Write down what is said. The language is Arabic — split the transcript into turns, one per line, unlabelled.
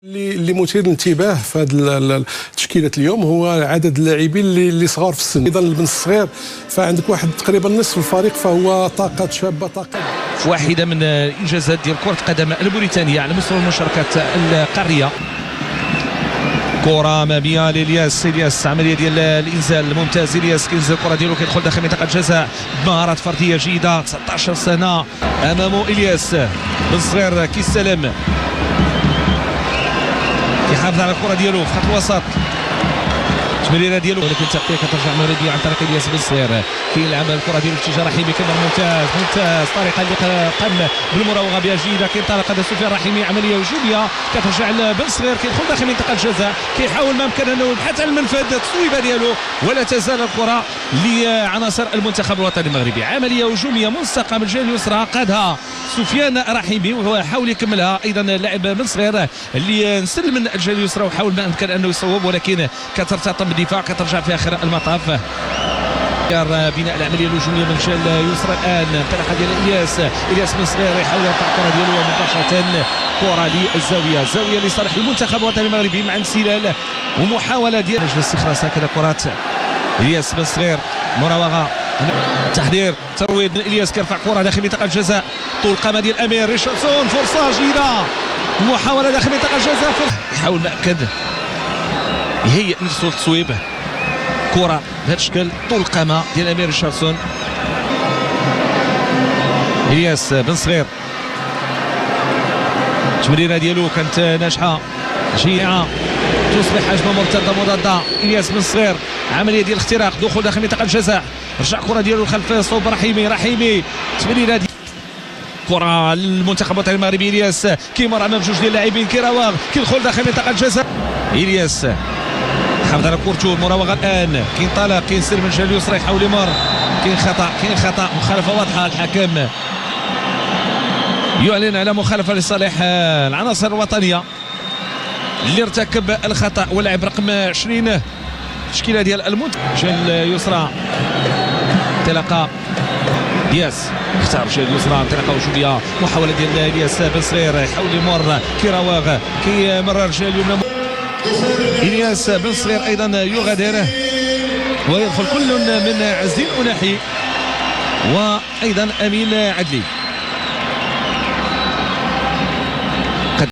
اللي مثير للانتباه في هذه التشكيله اليوم هو عدد اللاعبين اللي صغار في السن. ايضا البن الصغير فعندك واحد تقريبا نصف الفريق فهو طاقات شابه طاقات.
واحده من الانجازات ديال كره القدم الموريتانيه على مستوى المشاركات القاريه. كره اماميه لإلياس عمليه ديال الانزال ممتاز. إلياس كينزل الكره ديالو كيدخل داخل منطقه الجزاء بمهارات فرديه جيده. 19 سنه امامه إلياس بن صغير كيستلم يحافظ على الكره ديالو في خط الوسط. التمريره ديالو ولكن التغطيه كترجع مغربيه عن طريق إلياس بن صغير كيلعب الكره ديالو اتجاه رحيمي كان ممتاز الطريقه اللي قام بالمراوغه بها جيده. كينطلق هذا سفيان رحيمي عمليه هجوميه كترجع لبن صغير كيدخل داخل منطقه الجزاء كيحاول ما امكن انه يبحث عن المنفذ التصويبه ديالو ولا تزال الكره لعناصر المنتخب الوطني المغربي. عمليه هجوميه ملصقه من الجهه اليسرى قادها سفيان رحيمي وهو حاول يكملها ايضا اللاعب بن صغير اللي نسل من الجهه اليسرى وحاول ما امكن انه يصوب ولكن كترتطم بالدفاع كترجع في اخر المطاف. بناء العمليه الهجوميه من الجهه اليسرى الان انطلاقه ديال إلياس بن صغير يحاول يرفع الكره ديالو مباشره كره للزاويه لصالح المنتخب الوطني المغربي مع انسلال ومحاوله ديال الاستخلاص هكذا كرات إلياس بن صغير مراوغه تحضير ترويض من إلياس كيرفع كره داخل منطقه الجزاء طول قامه ديال امير ريشاردسون فرصه جيده محاوله داخل منطقه الجزاء يحاول مأكد يهيئ نفسه للتصويب كره بهذا الشكل طول القامه ديال امير ريشاردسون. إلياس بن صغير التمريره ديالو كانت ناجحه جيعه تصبح هجمه مرتده مضاده. إلياس بن صغير عمليه ديال الاختراق دخول داخل منطقه الجزاء رجع كره ديالو خلف صوب رحيمي التمريره دي كره للمنتخب الوطني المغربي. إلياس كيمر امام جوج ديال اللاعبين كيراوغ كيدخل داخل منطقه الجزاء. إلياس حافظ على كورتو المراوغه الان كينطلق كينسر من الجهه اليسرى يحاول يمر كاين خطا مخالفه واضحه. الحكم يعلن على مخالفه لصالح العناصر الوطنيه اللي ارتكب الخطا واللاعب رقم 20 التشكيله ديال المنتخب الجهه اليسرى. انطلاقه إلياس اختار الجهه اليسرى انطلاقه هجوميه محاوله ديال إلياس بن صغير يحاول يمر كيراوغ كيمرر الجهه اليمنى. إلياس بن صغير ايضا يغادر ويدخل كل من عزيز أناحي وايضا امين عدلي.